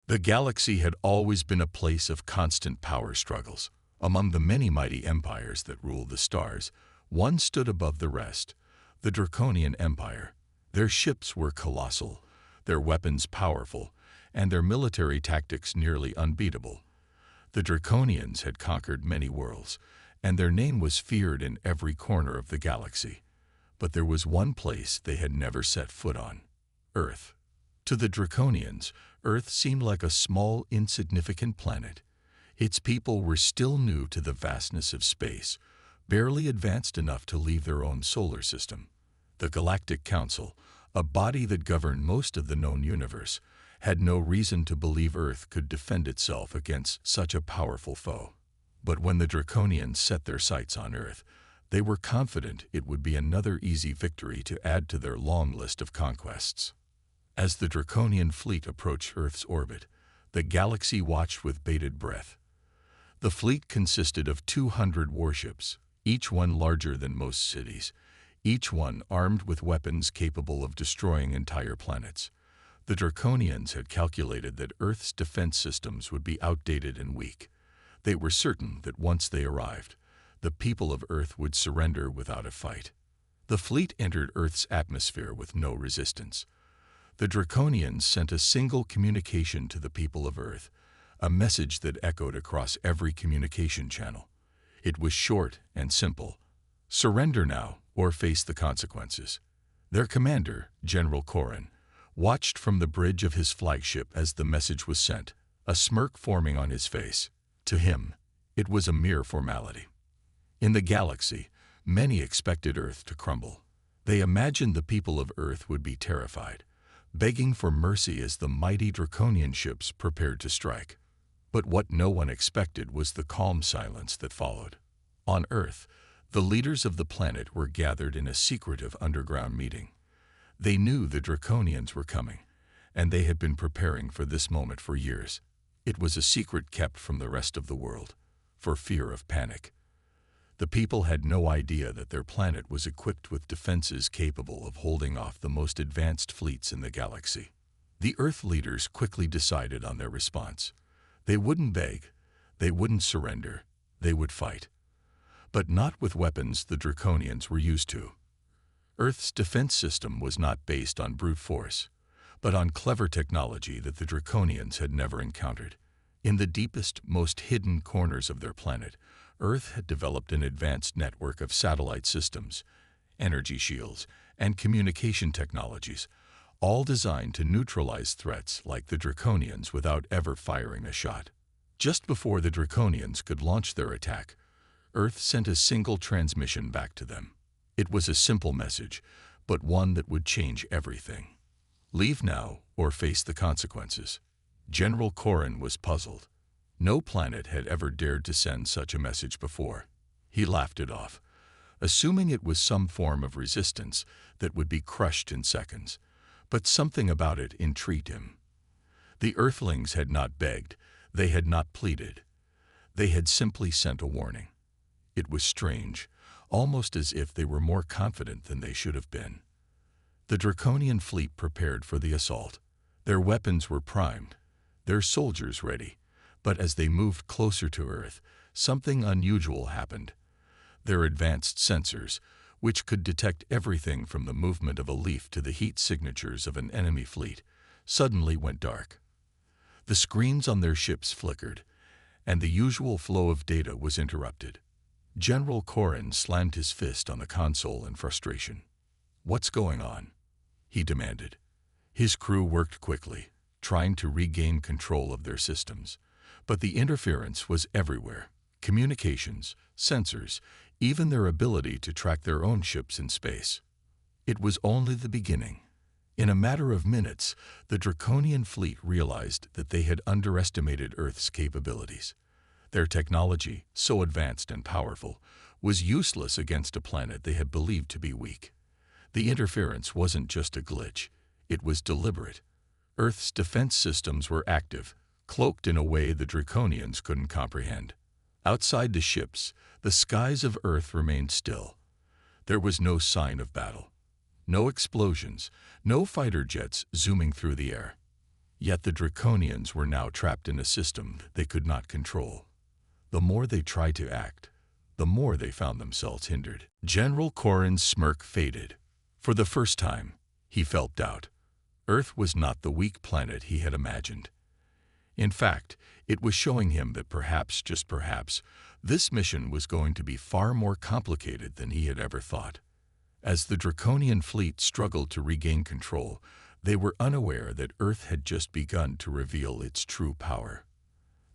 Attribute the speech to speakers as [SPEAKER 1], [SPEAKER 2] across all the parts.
[SPEAKER 1] The galaxy had always been a place of constant power struggles. Among the many mighty empires that ruled the stars, one stood above the rest, the Draconian Empire. Their ships were colossal, their weapons powerful, and their military tactics nearly unbeatable. The Draconians had conquered many worlds, and their name was feared in every corner of the galaxy. But there was one place they had never set foot on: Earth. To the Draconians, Earth seemed like a small, insignificant planet. Its people were still new to the vastness of space, barely advanced enough to leave their own solar system. The Galactic Council, a body that governed most of the known universe, had no reason to believe Earth could defend itself against such a powerful foe. But when the Draconians set their sights on Earth, they were confident it would be another easy victory to add to their long list of conquests. As the Draconian fleet approached Earth's orbit, the galaxy watched with bated breath. The fleet consisted of 200 warships, each one larger than most cities, each one armed with weapons capable of destroying entire planets. The Draconians had calculated that Earth's defense systems would be outdated and weak. They were certain that once they arrived, the people of Earth would surrender without a fight. The fleet entered Earth's atmosphere with no resistance. The Draconians sent a single communication to the people of Earth, a message that echoed across every communication channel. It was short and simple: surrender now or face the consequences. Their commander, General Corrin, watched from the bridge of his flagship as the message was sent, a smirk forming on his face. To him, it was a mere formality. In the galaxy, many expected Earth to crumble. They imagined the people of Earth would be terrified, begging for mercy as the mighty Draconian ships prepared to strike. But what no one expected was the calm silence that followed. On Earth, the leaders of the planet were gathered in a secretive underground meeting. They knew the Draconians were coming, and they had been preparing for this moment for years. It was a secret kept from the rest of the world, for fear of panic. The people had no idea that their planet was equipped with defenses capable of holding off the most advanced fleets in the galaxy. The Earth leaders quickly decided on their response. They wouldn't beg, they wouldn't surrender, they would fight. But not with weapons the Draconians were used to. Earth's defense system was not based on brute force, but on clever technology that the Draconians had never encountered. In the deepest, most hidden corners of their planet, Earth had developed an advanced network of satellite systems, energy shields, and communication technologies, all designed to neutralize threats like the Draconians without ever firing a shot. Just before the Draconians could launch their attack, Earth sent a single transmission back to them. It was a simple message, but one that would change everything. Leave now or face the consequences. General Corrin was puzzled. No planet had ever dared to send such a message before. He laughed it off, assuming it was some form of resistance that would be crushed in seconds. But something about it intrigued him. The Earthlings had not begged, they had not pleaded. They had simply sent a warning. It was strange, almost as if they were more confident than they should have been. The Draconian fleet prepared for the assault. Their weapons were primed, their soldiers ready. But as they moved closer to Earth, something unusual happened. Their advanced sensors, which could detect everything from the movement of a leaf to the heat signatures of an enemy fleet, suddenly went dark. The screens on their ships flickered, and the usual flow of data was interrupted. General Corrin slammed his fist on the console in frustration. "What's going on?" he demanded. His crew worked quickly, trying to regain control of their systems. But the interference was everywhere: communications, sensors, even their ability to track their own ships in space. It was only the beginning. In a matter of minutes, the Draconian fleet realized that they had underestimated Earth's capabilities. Their technology, so advanced and powerful, was useless against a planet they had believed to be weak. The interference wasn't just a glitch, it was deliberate. Earth's defense systems were active, cloaked in a way the Draconians couldn't comprehend. Outside the ships, the skies of Earth remained still. There was no sign of battle. No explosions, no fighter jets zooming through the air. Yet the Draconians were now trapped in a system they could not control. The more they tried to act, the more they found themselves hindered. General Corrin's smirk faded. For the first time, he felt doubt. Earth was not the weak planet he had imagined. In fact, it was showing him that perhaps, just perhaps, this mission was going to be far more complicated than he had ever thought. As the Draconian fleet struggled to regain control, they were unaware that Earth had just begun to reveal its true power.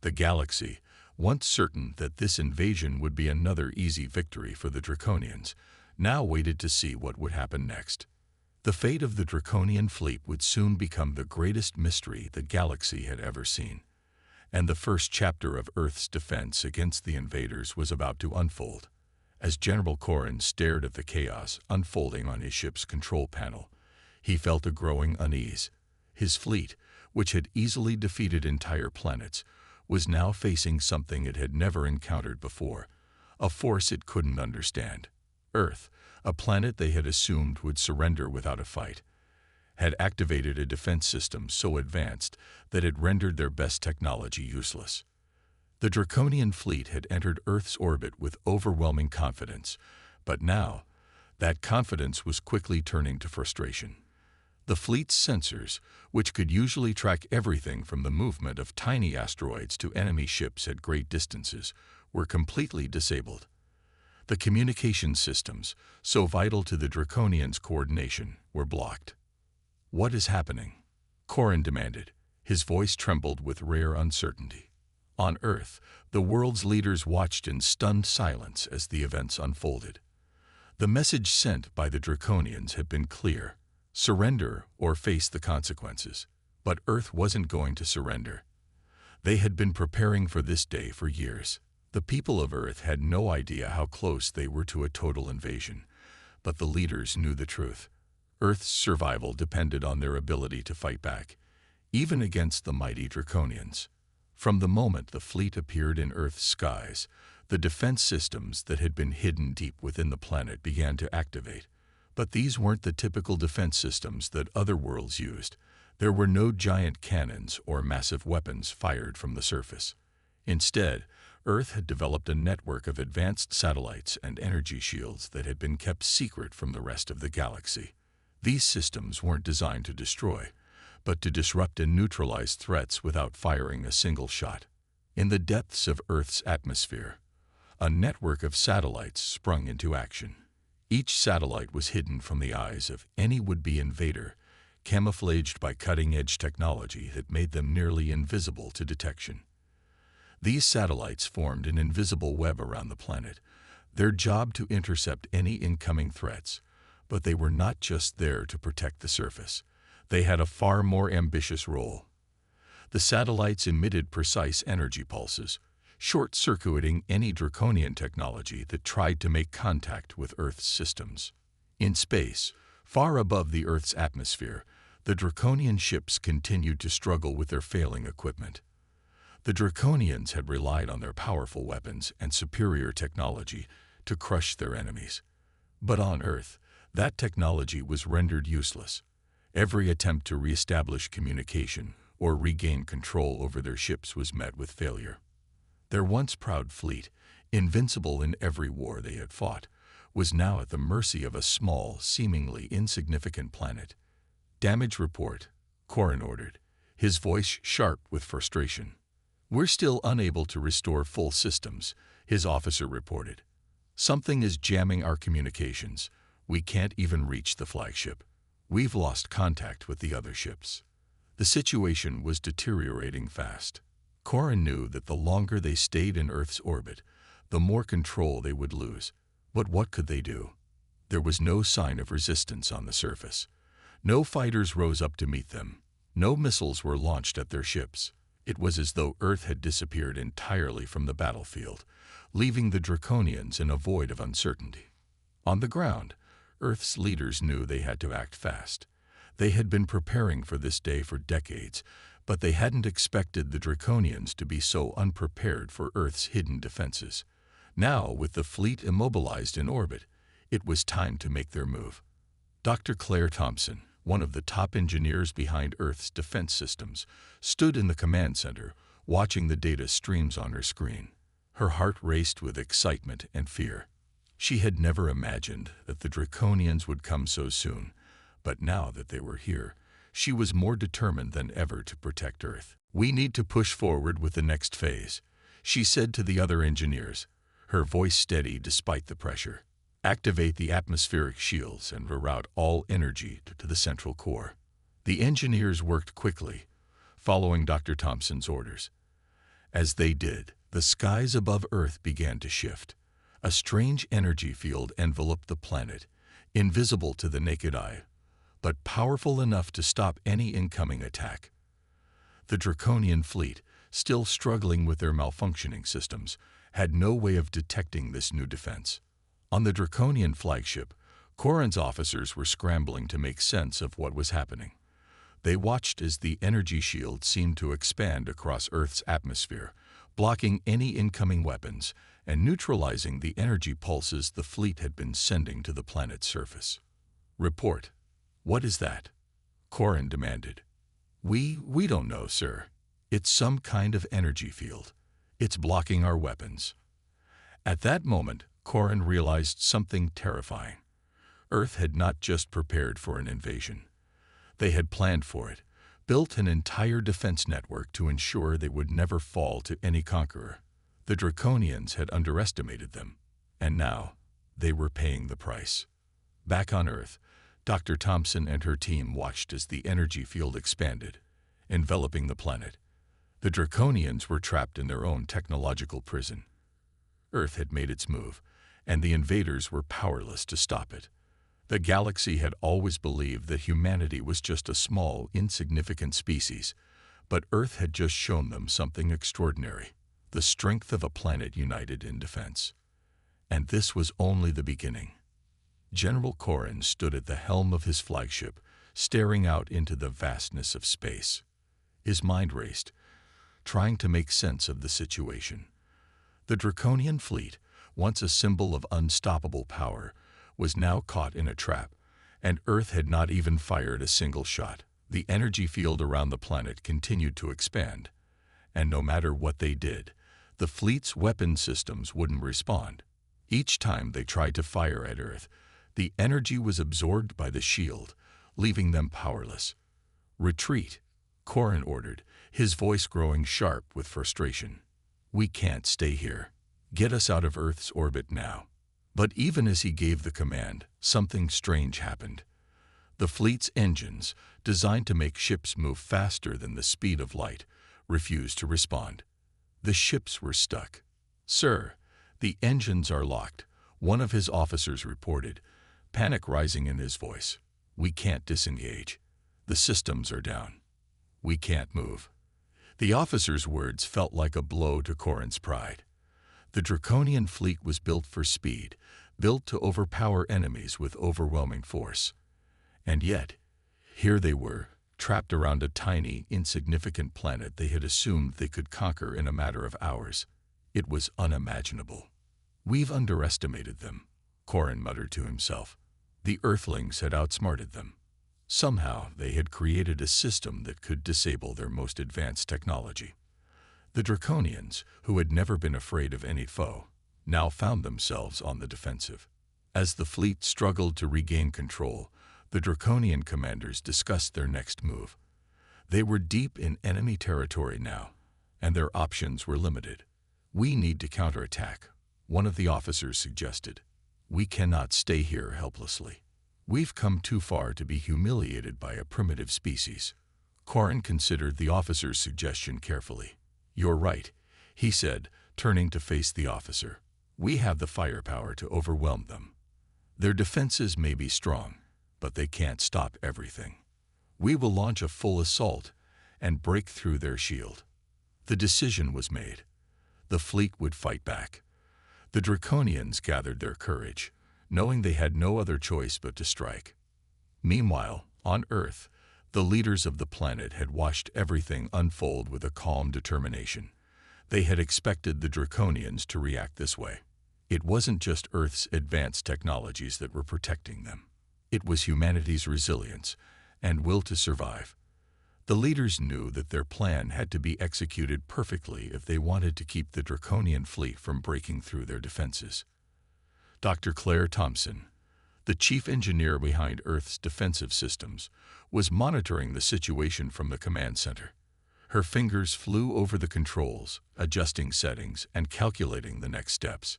[SPEAKER 1] The galaxy, once certain that this invasion would be another easy victory for the Draconians, now waited to see what would happen next. The fate of the Draconian fleet would soon become the greatest mystery the galaxy had ever seen, and the first chapter of Earth's defense against the invaders was about to unfold. As General Corrin stared at the chaos unfolding on his ship's control panel, he felt a growing unease. His fleet, which had easily defeated entire planets, was now facing something it had never encountered before, a force it couldn't understand. Earth, a planet they had assumed would surrender without a fight, had activated a defense system so advanced that it rendered their best technology useless. The Draconian fleet had entered Earth's orbit with overwhelming confidence, but now, that confidence was quickly turning to frustration. The fleet's sensors, which could usually track everything from the movement of tiny asteroids to enemy ships at great distances, were completely disabled. The communication systems, so vital to the Draconians' coordination, were blocked. "What is happening?" Corrin demanded. His voice trembled with rare uncertainty. On Earth, the world's leaders watched in stunned silence as the events unfolded. The message sent by the Draconians had been clear: surrender or face the consequences. But Earth wasn't going to surrender. They had been preparing for this day for years. The people of Earth had no idea how close they were to a total invasion, but the leaders knew the truth. Earth's survival depended on their ability to fight back, even against the mighty Draconians. From the moment the fleet appeared in Earth's skies, the defense systems that had been hidden deep within the planet began to activate. But these weren't the typical defense systems that other worlds used. There were no giant cannons or massive weapons fired from the surface. Instead, Earth had developed a network of advanced satellites and energy shields that had been kept secret from the rest of the galaxy. These systems weren't designed to destroy, but to disrupt and neutralize threats without firing a single shot. In the depths of Earth's atmosphere, a network of satellites sprung into action. Each satellite was hidden from the eyes of any would-be invader, camouflaged by cutting-edge technology that made them nearly invisible to detection. These satellites formed an invisible web around the planet, their job to intercept any incoming threats. But they were not just there to protect the surface. They had a far more ambitious role. The satellites emitted precise energy pulses, short-circuiting any Draconian technology that tried to make contact with Earth's systems. In space, far above the Earth's atmosphere, the Draconian ships continued to struggle with their failing equipment. The Draconians had relied on their powerful weapons and superior technology to crush their enemies. But on Earth, that technology was rendered useless. Every attempt to re-establish communication or regain control over their ships was met with failure. Their once proud fleet, invincible in every war they had fought, was now at the mercy of a small, seemingly insignificant planet. "Damage report," Corrin ordered, his voice sharp with frustration. "We're still unable to restore full systems," his officer reported. "Something is jamming our communications. We can't even reach the flagship. We've lost contact with the other ships." The situation was deteriorating fast. Corrin knew that the longer they stayed in Earth's orbit, the more control they would lose. But what could they do? There was no sign of resistance on the surface. No fighters rose up to meet them. No missiles were launched at their ships. It was as though Earth had disappeared entirely from the battlefield, leaving the Draconians in a void of uncertainty. On the ground, Earth's leaders knew they had to act fast. They had been preparing for this day for decades, but they hadn't expected the Draconians to be so unprepared for Earth's hidden defenses. Now, with the fleet immobilized in orbit, it was time to make their move. Dr. Claire Thompson, one of the top engineers behind Earth's defense systems, stood in the command center, watching the data streams on her screen. Her heart raced with excitement and fear. She had never imagined that the Draconians would come so soon, but now that they were here, she was more determined than ever to protect Earth. "We need to push forward with the next phase," she said to the other engineers, her voice steady despite the pressure. "Activate the atmospheric shields and reroute all energy to the central core." The engineers worked quickly, following Dr. Thompson's orders. As they did, the skies above Earth began to shift. A strange energy field enveloped the planet, invisible to the naked eye, but powerful enough to stop any incoming attack. The Draconian fleet, still struggling with their malfunctioning systems, had no way of detecting this new defense. On the Draconian flagship, Corrin's officers were scrambling to make sense of what was happening. They watched as the energy shield seemed to expand across Earth's atmosphere, blocking any incoming weapons and neutralizing the energy pulses the fleet had been sending to the planet's surface. "Report. What is that?" Corrin demanded. We don't know, sir. It's some kind of energy field. It's blocking our weapons." At that moment, Corrin realized something terrifying. Earth had not just prepared for an invasion. They had planned for it, built an entire defense network to ensure they would never fall to any conqueror. The Draconians had underestimated them, and now they were paying the price. Back on Earth, Dr. Thompson and her team watched as the energy field expanded, enveloping the planet. The Draconians were trapped in their own technological prison. Earth had made its move, and the invaders were powerless to stop it. The galaxy had always believed that humanity was just a small, insignificant species, but Earth had just shown them something extraordinary: the strength of a planet united in defense. And this was only the beginning. General Corrin stood at the helm of his flagship, staring out into the vastness of space. His mind raced, trying to make sense of the situation. The Draconian fleet, once a symbol of unstoppable power, was now caught in a trap, and Earth had not even fired a single shot. The energy field around the planet continued to expand, and no matter what they did, the fleet's weapon systems wouldn't respond. Each time they tried to fire at Earth, the energy was absorbed by the shield, leaving them powerless. "Retreat," Corrin ordered, his voice growing sharp with frustration. "We can't stay here. Get us out of Earth's orbit now." But even as he gave the command, something strange happened. The fleet's engines, designed to make ships move faster than the speed of light, refused to respond. The ships were stuck. "Sir, the engines are locked," one of his officers reported, panic rising in his voice. "We can't disengage. The systems are down. We can't move." The officer's words felt like a blow to Corrin's pride. The Draconian fleet was built for speed, built to overpower enemies with overwhelming force. And yet, here they were, trapped around a tiny, insignificant planet they had assumed they could conquer in a matter of hours. It was unimaginable. "We've underestimated them," Corrin muttered to himself. The Earthlings had outsmarted them. Somehow they had created a system that could disable their most advanced technology. The Draconians, who had never been afraid of any foe, now found themselves on the defensive. As the fleet struggled to regain control, the Draconian commanders discussed their next move. They were deep in enemy territory now, and their options were limited. "We need to counterattack," one of the officers suggested. "We cannot stay here helplessly. We've come too far to be humiliated by a primitive species." Corrin considered the officer's suggestion carefully. "You're right," he said, turning to face the officer. "We have the firepower to overwhelm them. Their defenses may be strong, but they can't stop everything. We will launch a full assault and break through their shield." The decision was made. The fleet would fight back. The Draconians gathered their courage, knowing they had no other choice but to strike. Meanwhile, on Earth, the leaders of the planet had watched everything unfold with a calm determination. They had expected the Draconians to react this way. It wasn't just Earth's advanced technologies that were protecting them. It was humanity's resilience and will to survive. The leaders knew that their plan had to be executed perfectly if they wanted to keep the Draconian fleet from breaking through their defenses. Dr. Claire Thompson, the chief engineer behind Earth's defensive systems, was monitoring the situation from the command center. Her fingers flew over the controls, adjusting settings and calculating the next steps.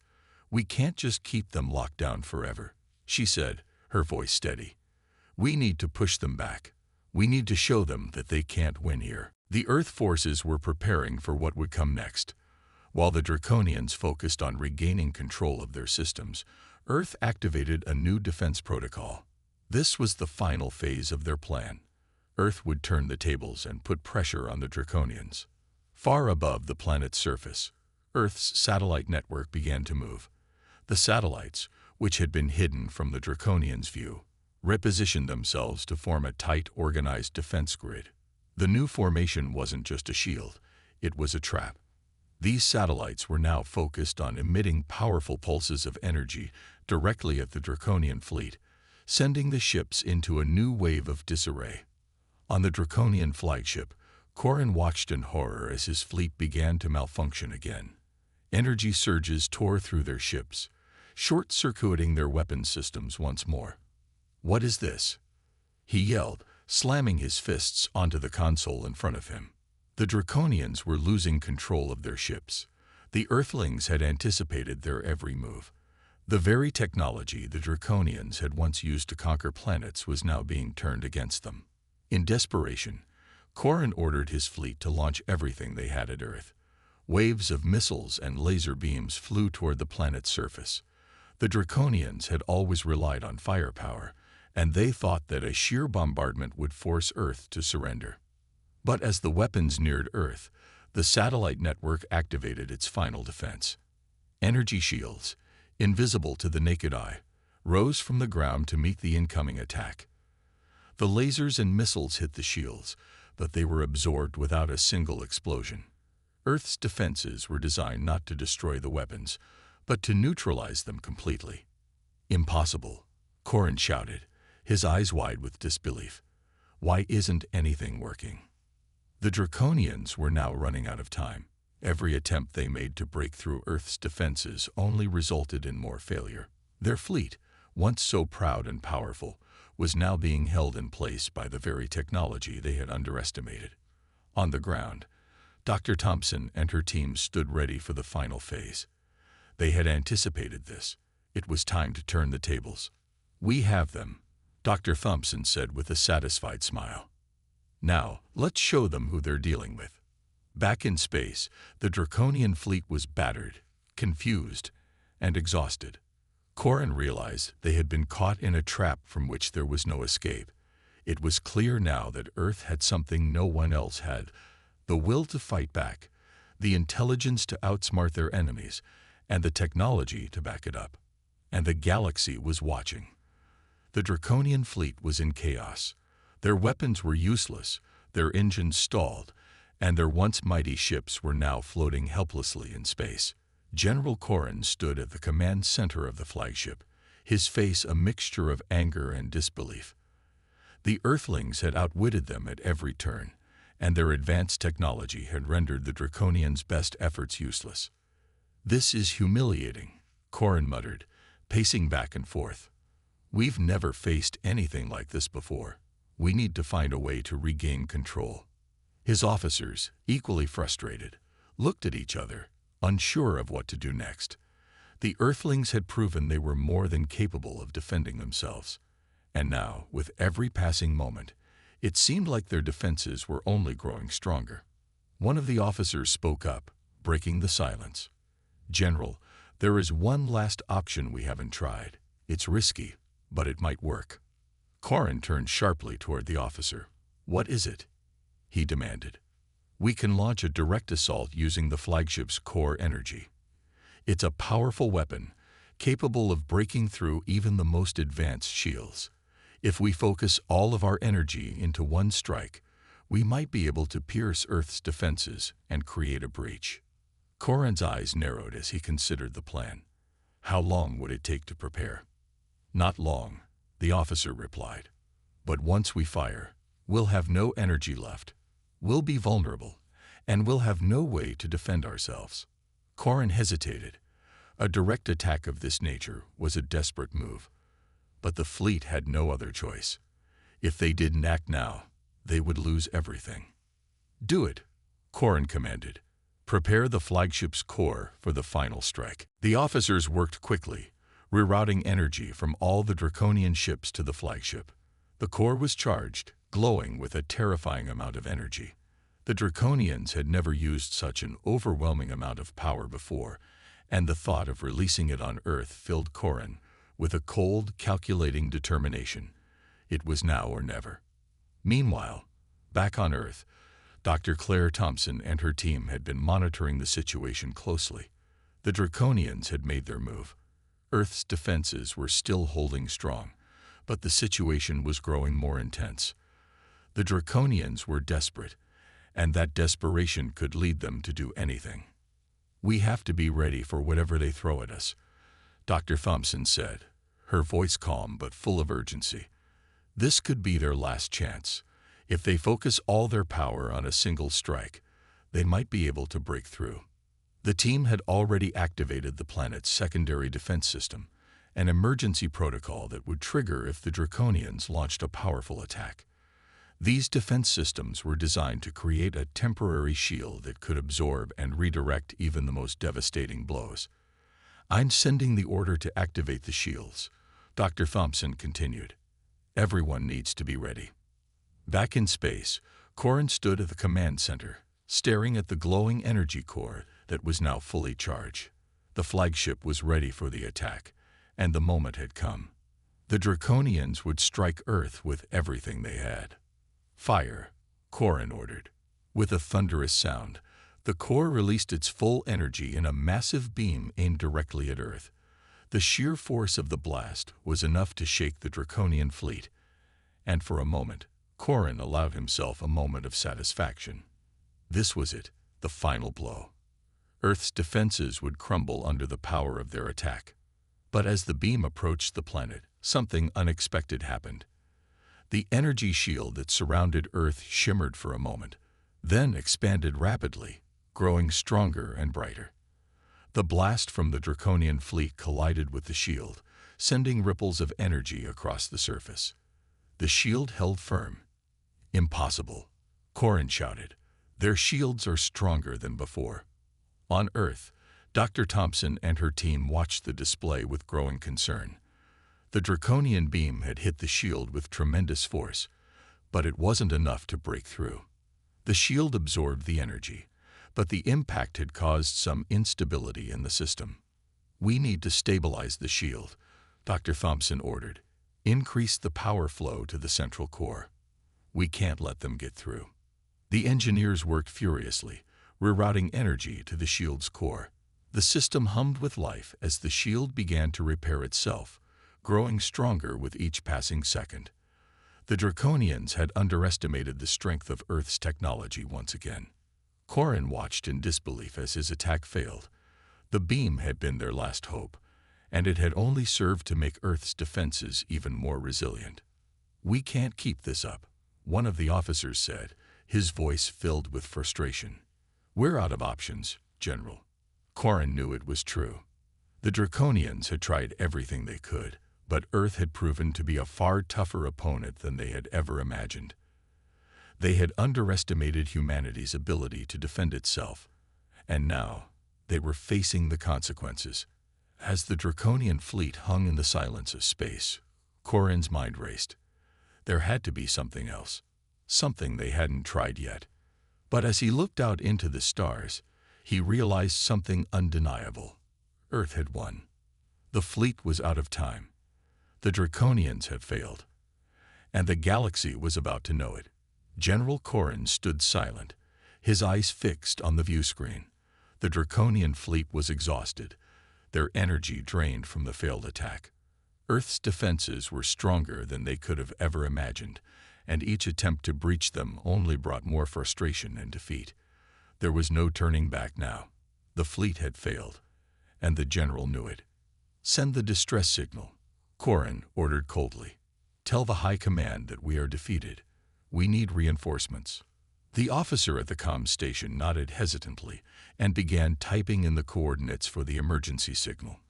[SPEAKER 1] "We can't just keep them locked down forever," she said, her voice steady. "We need to push them back. We need to show them that they can't win here." The Earth forces were preparing for what would come next. While the Draconians focused on regaining control of their systems, Earth activated a new defense protocol. This was the final phase of their plan. Earth would turn the tables and put pressure on the Draconians. Far above the planet's surface, Earth's satellite network began to move. The satellites, which had been hidden from the Draconians' view, repositioned themselves to form a tight, organized defense grid. The new formation wasn't just a shield, it was a trap. These satellites were now focused on emitting powerful pulses of energy directly at the Draconian fleet, sending the ships into a new wave of disarray. On the Draconian flagship, Corin watched in horror as his fleet began to malfunction again. Energy surges tore through their ships, short-circuiting their weapon systems once more. "What is this?" he yelled, slamming his fists onto the console in front of him. The Draconians were losing control of their ships. The Earthlings had anticipated their every move. The very technology the Draconians had once used to conquer planets was now being turned against them. In desperation, Corin ordered his fleet to launch everything they had at Earth. Waves of missiles and laser beams flew toward the planet's surface. The Draconians had always relied on firepower, and they thought that a sheer bombardment would force Earth to surrender. But as the weapons neared Earth, the satellite network activated its final defense. Energy shields, invisible to the naked eye, rose from the ground to meet the incoming attack. The lasers and missiles hit the shields, but they were absorbed without a single explosion. Earth's defenses were designed not to destroy the weapons, but to neutralize them completely. "Impossible," Corin shouted, his eyes wide with disbelief. "Why isn't anything working?" The Draconians were now running out of time. Every attempt they made to break through Earth's defenses only resulted in more failure. Their fleet, once so proud and powerful, was now being held in place by the very technology they had underestimated. On the ground, Dr. Thompson and her team stood ready for the final phase. They had anticipated this. It was time to turn the tables. "We have them," Dr. Thompson said with a satisfied smile. "Now, let's show them who they're dealing with." Back in space, the Draconian fleet was battered, confused, and exhausted. Corin realized they had been caught in a trap from which there was no escape. It was clear now that Earth had something no one else had: the will to fight back, the intelligence to outsmart their enemies, and the technology to back it up. And the galaxy was watching. The Draconian fleet was in chaos. Their weapons were useless, their engines stalled, and their once mighty ships were now floating helplessly in space. General Corin stood at the command center of the flagship, his face a mixture of anger and disbelief. The Earthlings had outwitted them at every turn, and their advanced technology had rendered the Draconians' best efforts useless. "This is humiliating," Corin muttered, pacing back and forth. "We've never faced anything like this before. We need to find a way to regain control." His officers, equally frustrated, looked at each other, unsure of what to do next. The Earthlings had proven they were more than capable of defending themselves. And now, with every passing moment, it seemed like their defenses were only growing stronger. One of the officers spoke up, breaking the silence. "General, there is one last option we haven't tried. It's risky, but it might work." Corin turned sharply toward the officer. "What is it?" he demanded. "We can launch a direct assault using the flagship's core energy. It's a powerful weapon, capable of breaking through even the most advanced shields. If we focus all of our energy into one strike, we might be able to pierce Earth's defenses and create a breach." Corin's eyes narrowed as he considered the plan. How long would it take to prepare? "Not long," the officer replied. "But once we fire, We'll have no energy left. We'll be vulnerable, and we'll have no way to defend ourselves. Corin hesitated. A direct attack of this nature was a desperate move. But the fleet had no other choice. If they didn't act now, they would lose everything. "Do it," Corin commanded. "Prepare the flagship's core for the final strike." The officers worked quickly, rerouting energy from all the Draconian ships to the flagship. The core was charged, glowing with a terrifying amount of energy. The Draconians had never used such an overwhelming amount of power before, and the thought of releasing it on Earth filled Corin with a cold, calculating determination. It was now or never. Meanwhile, back on Earth, Dr. Claire Thompson and her team had been monitoring the situation closely. The Draconians had made their move. Earth's defenses were still holding strong, but the situation was growing more intense. The Draconians were desperate, and that desperation could lead them to do anything. "We have to be ready for whatever they throw at us," Dr. Thompson said, her voice calm but full of urgency. "This could be their last chance. If they focus all their power on a single strike, they might be able to break through." The team had already activated the planet's secondary defense system, an emergency protocol that would trigger if the Draconians launched a powerful attack. These defense systems were designed to create a temporary shield that could absorb and redirect even the most devastating blows. "I'm sending the order to activate the shields," Dr. Thompson continued. "Everyone needs to be ready." Back in space, Corin stood at the command center, staring at the glowing energy core that was now fully charged. The flagship was ready for the attack, and the moment had come. The Draconians would strike Earth with everything they had. "Fire," Corin ordered. With a thunderous sound, the core released its full energy in a massive beam aimed directly at Earth. The sheer force of the blast was enough to shake the Draconian fleet, and for a moment, Corin allowed himself a moment of satisfaction. This was it, the final blow. Earth's defenses would crumble under the power of their attack. But as the beam approached the planet, something unexpected happened. The energy shield that surrounded Earth shimmered for a moment, then expanded rapidly, growing stronger and brighter. The blast from the Draconian fleet collided with the shield, sending ripples of energy across the surface. The shield held firm. "Impossible," Corin shouted. "Their shields are stronger than before." On Earth, Dr. Thompson and her team watched the display with growing concern. The Draconian beam had hit the shield with tremendous force, but it wasn't enough to break through. The shield absorbed the energy, but the impact had caused some instability in the system. "We need to stabilize the shield," Dr. Thompson ordered. "Increase the power flow to the central core. We can't let them get through." The engineers worked furiously, rerouting energy to the shield's core. The system hummed with life as the shield began to repair itself, growing stronger with each passing second. The Draconians had underestimated the strength of Earth's technology once again. Corin watched in disbelief as his attack failed. The beam had been their last hope, and it had only served to make Earth's defenses even more resilient. "We can't keep this up," one of the officers said, his voice filled with frustration. "We're out of options, General." Corin knew it was true. The Draconians had tried everything they could, but Earth had proven to be a far tougher opponent than they had ever imagined. They had underestimated humanity's ability to defend itself, and now they were facing the consequences. As the Draconian fleet hung in the silence of space, Corin's mind raced. There had to be something else, something they hadn't tried yet. But as he looked out into the stars, he realized something undeniable. Earth had won. The fleet was out of time. The Draconians had failed, and the galaxy was about to know it. General Corin stood silent, his eyes fixed on the view screen. The Draconian fleet was exhausted, their energy drained from the failed attack. Earth's defenses were stronger than they could have ever imagined, and each attempt to breach them only brought more frustration and defeat. There was no turning back now. The fleet had failed, and the general knew it. "Send the distress signal," Corin ordered coldly. "Tell the High Command that we are defeated. We need reinforcements. The officer at the comm station nodded hesitantly and began typing in the coordinates for the emergency signal.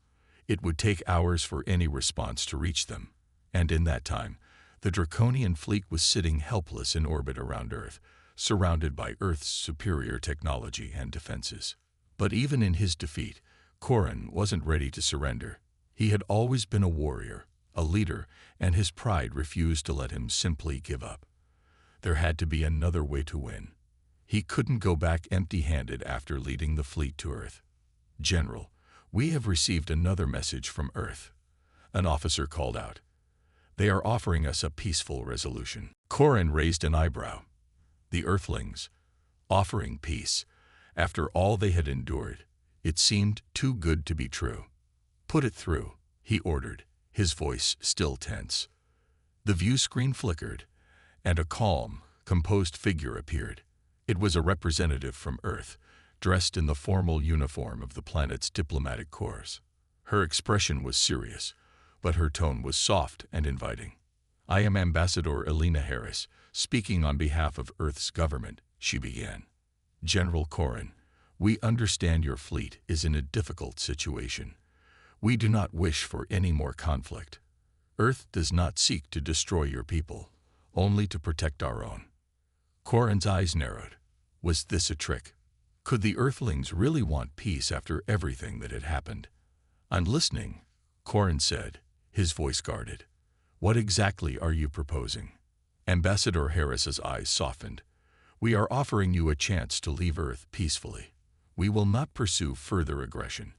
[SPEAKER 1] It would take hours for any response to reach them, and in that time, the Draconian fleet was sitting helpless in orbit around Earth, surrounded by Earth's superior technology and defenses. But even in his defeat, Corin wasn't ready to surrender. He had always been a warrior, a leader, and his pride refused to let him simply give up. There had to be another way to win. He couldn't go back empty-handed after leading the fleet to Earth. "General, we have received another message from Earth," an officer called out. "They are offering us a peaceful resolution." Corin raised an eyebrow. The Earthlings, offering peace. After all they had endured, it seemed too good to be true. "Put it through," he ordered, his voice still tense. The view screen flickered, and a calm, composed figure appeared. It was a representative from Earth, dressed in the formal uniform of the planet's diplomatic corps. Her expression was serious, but her tone was soft and inviting. "I am Ambassador Elena Harris, speaking on behalf of Earth's government," she began. "General Corin, we understand your fleet is in a difficult situation. We do not wish for any more conflict. Earth does not seek to destroy your people, only to protect our own." Corin's eyes narrowed. Was this a trick? Could the Earthlings really want peace after everything that had happened? "I'm listening," Corin said, his voice guarded. "What exactly are you proposing?" Ambassador Harris's eyes softened. "We are offering you a chance to leave Earth peacefully. We will not pursue further aggression,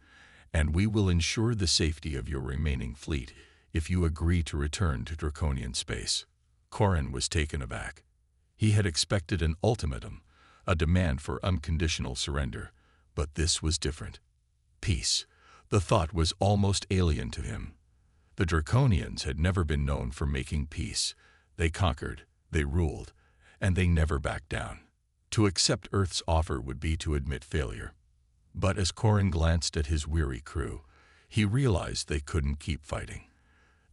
[SPEAKER 1] and we will ensure the safety of your remaining fleet if you agree to return to Draconian space." Corin was taken aback. He had expected an ultimatum, a demand for unconditional surrender, but this was different. Peace. The thought was almost alien to him. The Draconians had never been known for making peace. They conquered, they ruled, and they never backed down. To accept Earth's offer would be to admit failure. But as Corin glanced at his weary crew, he realized they couldn't keep fighting.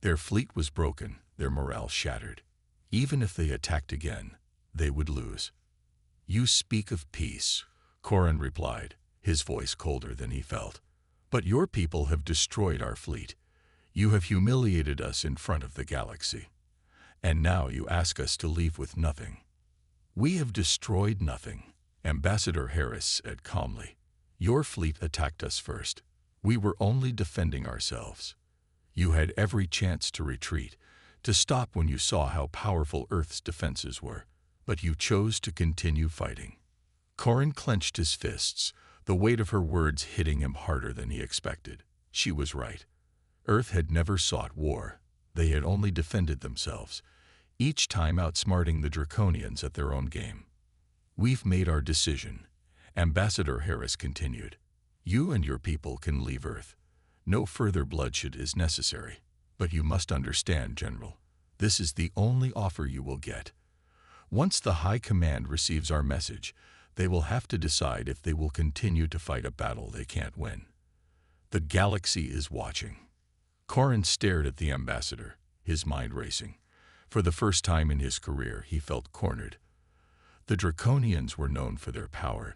[SPEAKER 1] Their fleet was broken, their morale shattered. Even if they attacked again, they would lose. "You speak of peace," Corin replied, his voice colder than he felt. "But your people have destroyed our fleet. You have humiliated us in front of the galaxy. And now you ask us to leave with nothing." "We have destroyed nothing," Ambassador Harris said calmly. "Your fleet attacked us first. We were only defending ourselves. You had every chance to retreat, to stop when you saw how powerful Earth's defenses were, but you chose to continue fighting." Corin clenched his fists, the weight of her words hitting him harder than he expected. She was right. Earth had never sought war. They had only defended themselves, each time outsmarting the Draconians at their own game. "We've made our decision," Ambassador Harris continued. "You and your people can leave Earth. No further bloodshed is necessary. But you must understand, General, this is the only offer you will get. Once the High Command receives our message, they will have to decide if they will continue to fight a battle they can't win. The galaxy is watching." Corin stared at the ambassador, his mind racing. For the first time in his career, he felt cornered. The Draconians were known for their power,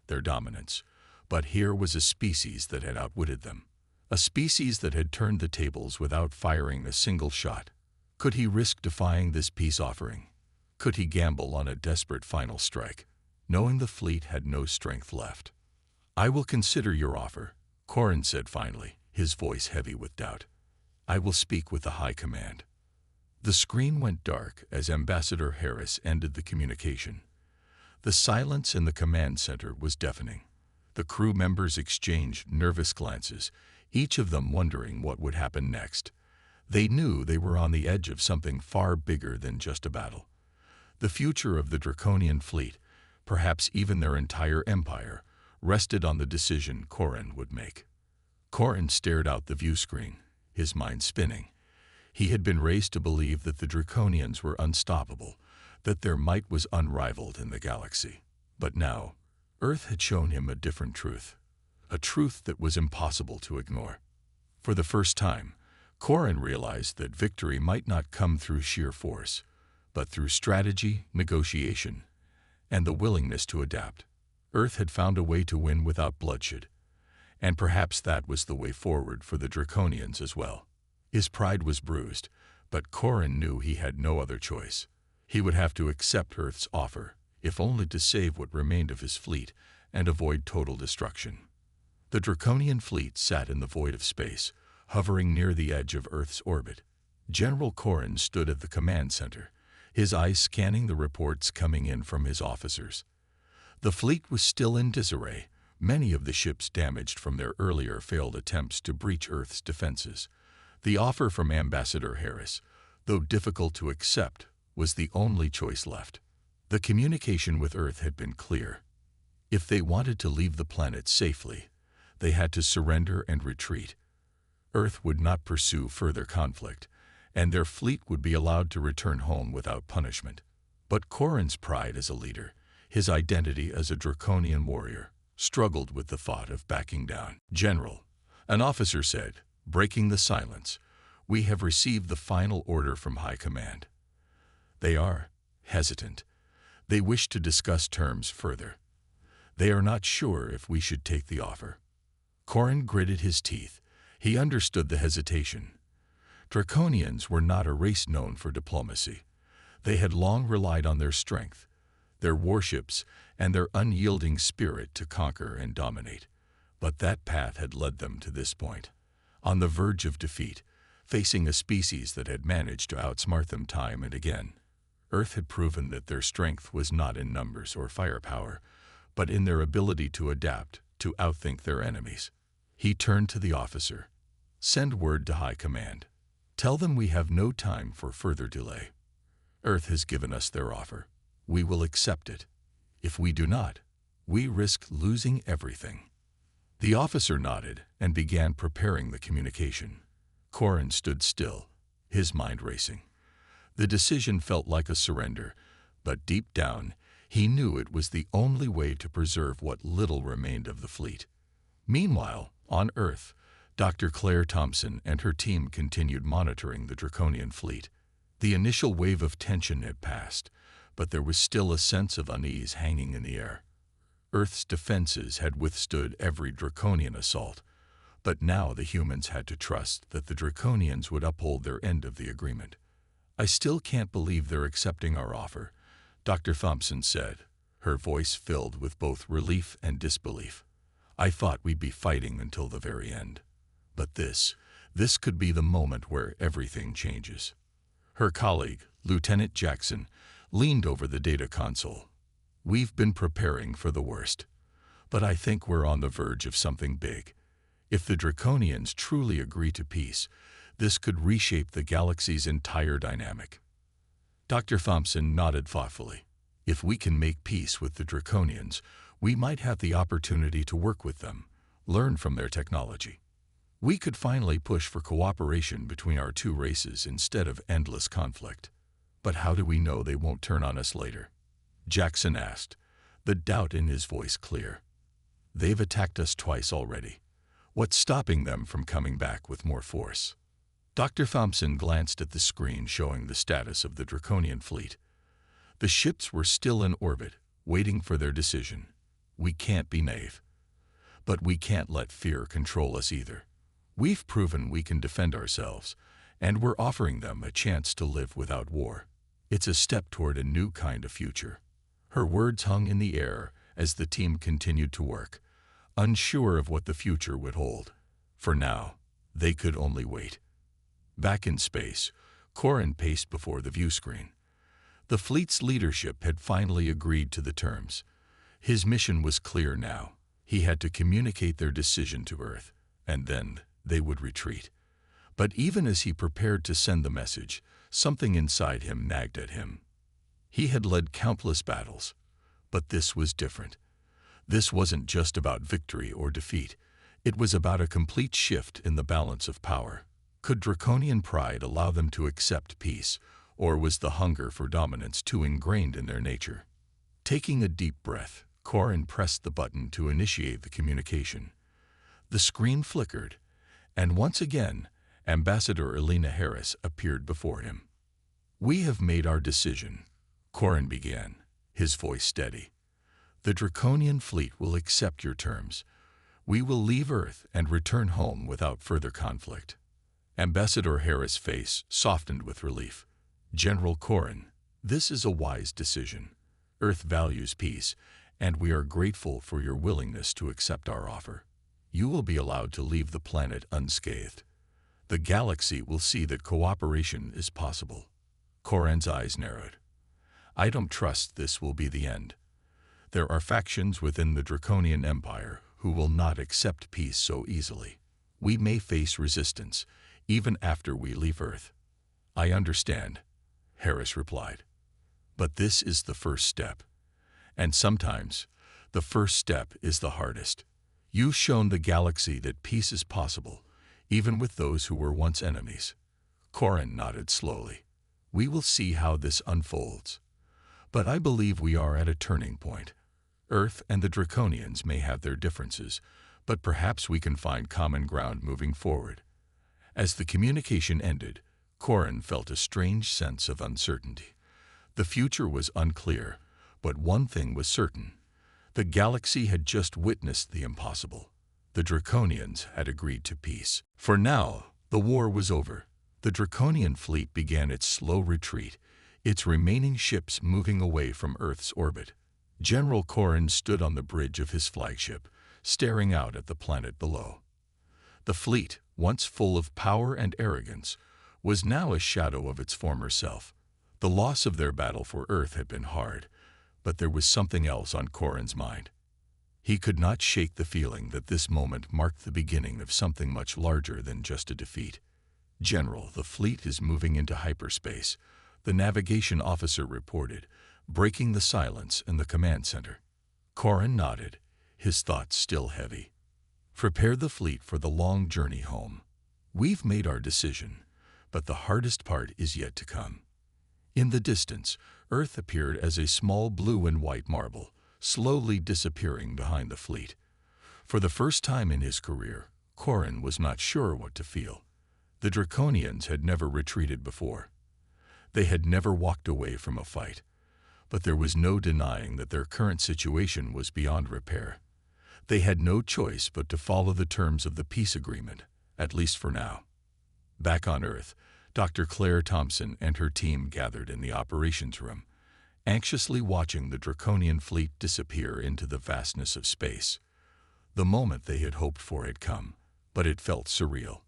[SPEAKER 1] their dominance, but here was a species that had outwitted them. A species that had turned the tables without firing a single shot. Could he risk defying this peace offering? Could he gamble on a desperate final strike, knowing the fleet had no strength left? "I will consider your offer," Corin said finally, his voice heavy with doubt. "I will speak with the High Command." The screen went dark as Ambassador Harris ended the communication. The silence in the command center was deafening. The crew members exchanged nervous glances, each of them wondering what would happen next. They knew they were on the edge of something far bigger than just a battle. The future of the Draconian fleet, perhaps even their entire empire, rested on the decision Corin would make. Corin stared out the view screen, his mind spinning. He had been raised to believe that the Draconians were unstoppable, that their might was unrivaled in the galaxy. But now, Earth had shown him a different truth, a truth that was impossible to ignore. For the first time, Corin realized that victory might not come through sheer force, But through strategy, negotiation, and the willingness to adapt, Earth had found a way to win without bloodshed. And perhaps that was the way forward for the Draconians as well. His pride was bruised, but Corin knew he had no other choice. He would have to accept Earth's offer, if only to save what remained of his fleet and avoid total destruction. The Draconian fleet sat in the void of space, hovering near the edge of Earth's orbit. General Corin stood at the command center, his eyes scanning the reports coming in from his officers. The fleet was still in disarray, many of the ships damaged from their earlier failed attempts to breach Earth's defenses. The offer from Ambassador Harris, though difficult to accept, was the only choice left. The communication with Earth had been clear. If they wanted to leave the planet safely, they had to surrender and retreat. Earth would not pursue further conflict, and their fleet would be allowed to return home without punishment. But Corin's pride as a leader, his identity as a Draconian warrior, struggled with the thought of backing down. "General," an officer said, breaking the silence, "we have received the final order from High Command." They are hesitant. They wish to discuss terms further. They are not sure if we should take the offer. Corin gritted his teeth. He understood the hesitation. Draconians were not a race known for diplomacy. They had long relied on their strength, their warships, and their unyielding spirit to conquer and dominate. But that path had led them to this point, on the verge of defeat, facing a species that had managed to outsmart them time and again. Earth had proven that their strength was not in numbers or firepower, but in their ability to adapt, to outthink their enemies. He turned to the officer. "Send word to High Command. Tell them we have no time for further delay. Earth has given us their offer. We will accept it. If we do not, we risk losing everything." The officer nodded and began preparing the communication. Corin stood still, his mind racing. The decision felt like a surrender, but deep down, he knew it was the only way to preserve what little remained of the fleet. Meanwhile, on Earth, Dr. Claire Thompson and her team continued monitoring the Draconian fleet. The initial wave of tension had passed, but there was still a sense of unease hanging in the air. Earth's defenses had withstood every Draconian assault, but now the humans had to trust that the Draconians would uphold their end of the agreement. "I still can't believe they're accepting our offer," Dr. Thompson said, her voice filled with both relief and disbelief. "I thought we'd be fighting until the very end. But this could be the moment where everything changes." Her colleague, Lieutenant Jackson, leaned over the data console. "We've been preparing for the worst, but I think we're on the verge of something big. If the Draconians truly agree to peace, this could reshape the galaxy's entire dynamic." Dr. Thompson nodded thoughtfully. "If we can make peace with the Draconians, we might have the opportunity to work with them, learn from their technology. We could finally push for cooperation between our two races instead of endless conflict. But how do we know they won't turn on us later?" Jackson asked, the doubt in his voice clear. "They've attacked us twice already. What's stopping them from coming back with more force?" Dr. Thompson glanced at the screen showing the status of the Draconian fleet. The ships were still in orbit, waiting for their decision. "We can't be naive. But we can't let fear control us either. We've proven we can defend ourselves, and we're offering them a chance to live without war. It's a step toward a new kind of future." Her words hung in the air as the team continued to work, unsure of what the future would hold. For now, they could only wait. Back in space, Corin paced before the view screen. The fleet's leadership had finally agreed to the terms. His mission was clear now. He had to communicate their decision to Earth, and then they would retreat. But even as he prepared to send the message, something inside him nagged at him. He had led countless battles, but this was different. This wasn't just about victory or defeat. It was about a complete shift in the balance of power. Could Draconian pride allow them to accept peace, or was the hunger for dominance too ingrained in their nature? Taking a deep breath, Corin pressed the button to initiate the communication. The screen flickered, and once again, Ambassador Elena Harris appeared before him. "We have made our decision," Corin began, his voice steady. "The Draconian fleet will accept your terms. We will leave Earth and return home without further conflict." Ambassador Harris' face softened with relief. "General Corin, this is a wise decision. Earth values peace, and we are grateful for your willingness to accept our offer. You will be allowed to leave the planet unscathed. The galaxy will see that cooperation is possible." Corin's eyes narrowed. "I don't trust this will be the end. There are factions within the Draconian Empire who will not accept peace so easily. We may face resistance, even after we leave Earth." "I understand," Harris replied. "But this is the first step. And sometimes, the first step is the hardest. You've shown the galaxy that peace is possible, even with those who were once enemies." Corin nodded slowly. "We will see how this unfolds. But I believe we are at a turning point. Earth and the Draconians may have their differences, but perhaps we can find common ground moving forward." As the communication ended, Corin felt a strange sense of uncertainty. The future was unclear, but one thing was certain. The galaxy had just witnessed the impossible. The Draconians had agreed to peace. For now, the war was over. The Draconian fleet began its slow retreat, its remaining ships moving away from Earth's orbit. General Corin stood on the bridge of his flagship, staring out at the planet below. The fleet, once full of power and arrogance, was now a shadow of its former self. The loss of their battle for Earth had been hard, but there was something else on Corin's mind. He could not shake the feeling that this moment marked the beginning of something much larger than just a defeat. "General, the fleet is moving into hyperspace," the navigation officer reported, breaking the silence in the command center. Corin nodded, his thoughts still heavy. "Prepare the fleet for the long journey home. We've made our decision, but the hardest part is yet to come." In the distance, Earth appeared as a small blue and white marble, slowly disappearing behind the fleet. For the first time in his career, Corin was not sure what to feel. The Draconians had never retreated before. They had never walked away from a fight. But there was no denying that their current situation was beyond repair. They had no choice but to follow the terms of the peace agreement, at least for now. Back on Earth, Dr. Claire Thompson and her team gathered in the operations room, anxiously watching the Draconian fleet disappear into the vastness of space. The moment they had hoped for had come, but it felt surreal.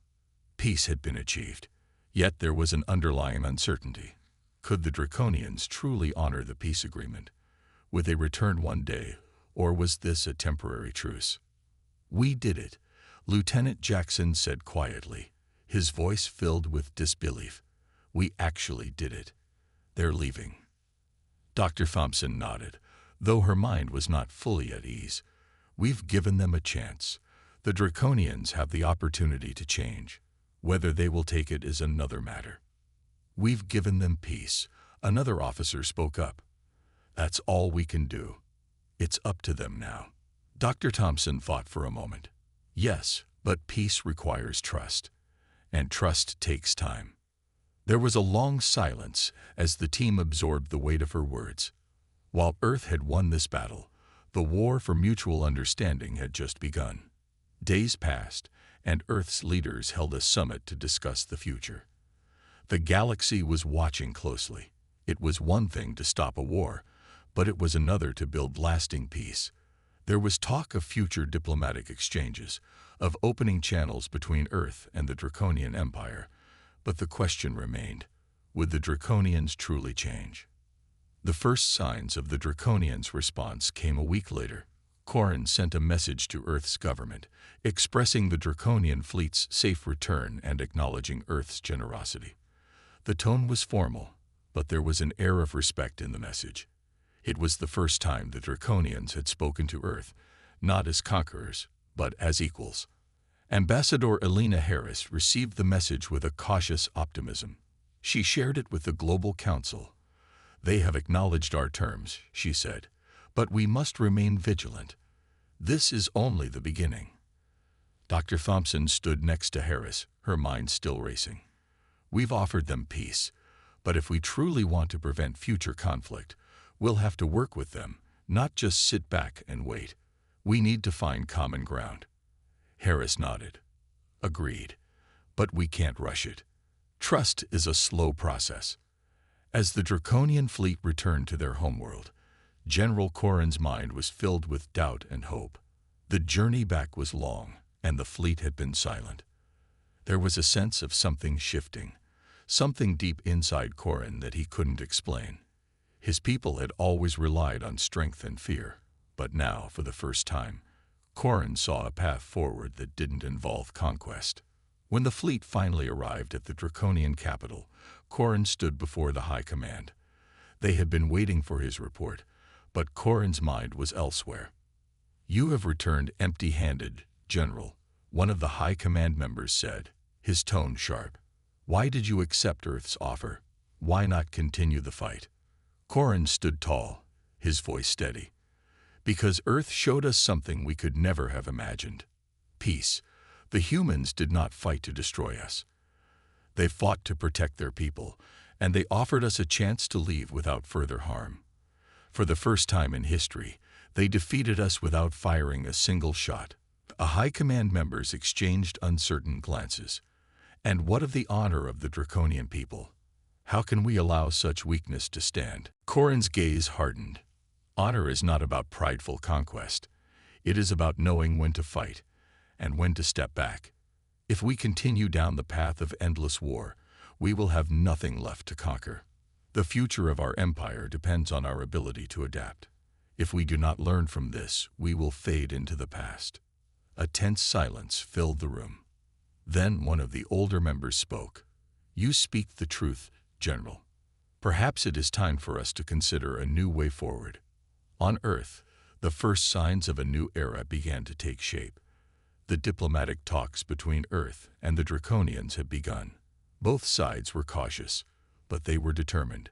[SPEAKER 1] Peace had been achieved, yet there was an underlying uncertainty. Could the Draconians truly honor the peace agreement? Would they return one day, or was this a temporary truce? "We did it," Lieutenant Jackson said quietly, his voice filled with disbelief. "We actually did it. They're leaving." Dr. Thompson nodded, though her mind was not fully at ease. "We've given them a chance. The Draconians have the opportunity to change. Whether they will take it is another matter." "We've given them peace," another officer spoke up. "That's all we can do. It's up to them now." Dr. Thompson thought for a moment. "Yes, but peace requires trust, and trust takes time." There was a long silence as the team absorbed the weight of her words. While Earth had won this battle, the war for mutual understanding had just begun. Days passed, and Earth's leaders held a summit to discuss the future. The galaxy was watching closely. It was one thing to stop a war, but it was another to build lasting peace. There was talk of future diplomatic exchanges, of opening channels between Earth and the Draconian Empire, but the question remained, would the Draconians truly change? The first signs of the Draconians' response came a week later. Corin sent a message to Earth's government, expressing the Draconian fleet's safe return and acknowledging Earth's generosity. The tone was formal, but there was an air of respect in the message. It was the first time the Draconians had spoken to Earth, not as conquerors, but as equals. Ambassador Elena Harris received the message with a cautious optimism. She shared it with the Global Council. "They have acknowledged our terms," she said, "but we must remain vigilant. This is only the beginning." Dr. Thompson stood next to Harris, her mind still racing. "We've offered them peace, But if we truly want to prevent future conflict, we'll have to work with them, not just sit back and wait. We need to find common ground. Harris nodded. Agreed. But we can't rush it. Trust is a slow process. As the Draconian fleet returned to their homeworld, General Corrin's mind was filled with doubt and hope. The journey back was long, and the fleet had been silent. There was a sense of something shifting, something deep inside Corrin that he couldn't explain. His people had always relied on strength and fear, but now, for the first time, Corrin saw a path forward that didn't involve conquest. When the fleet finally arrived at the Draconian capital, Corrin stood before the High Command. They had been waiting for his report, but Corrin's mind was elsewhere. "You have returned empty-handed, General," one of the High Command members said, his tone sharp. "Why did you accept Earth's offer? Why not continue the fight?" Corrin stood tall, his voice steady. "Because Earth showed us something we could never have imagined. Peace. The humans did not fight to destroy us. They fought to protect their people, and they offered us a chance to leave without further harm. For the first time in history, they defeated us without firing a single shot." The High Command members exchanged uncertain glances. "And what of the honor of the Draconian people? How can we allow such weakness to stand?" Corrin's gaze hardened. Honor is not about prideful conquest. It is about knowing when to fight and when to step back. If we continue down the path of endless war, we will have nothing left to conquer. The future of our empire depends on our ability to adapt. If we do not learn from this, we will fade into the past. A tense silence filled the room. Then one of the older members spoke. "You speak the truth, General. Perhaps it is time for us to consider a new way forward." On Earth, the first signs of a new era began to take shape. The diplomatic talks between Earth and the Draconians had begun. Both sides were cautious, but they were determined.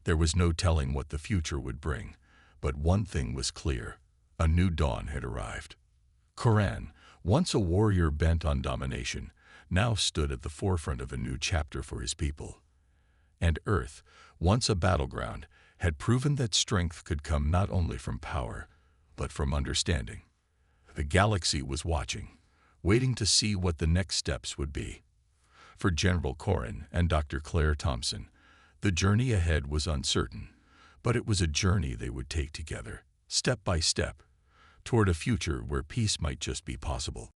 [SPEAKER 1] There was no telling what the future would bring, but one thing was clear: a new dawn had arrived. Corrin, once a warrior bent on domination, now stood at the forefront of a new chapter for his people. And Earth, once a battleground, had proven that strength could come not only from power, but from understanding. The galaxy was watching, waiting to see what the next steps would be. For General Corrin and Dr. Claire Thompson, the journey ahead was uncertain, but it was a journey they would take together, step by step, toward a future where peace might just be possible.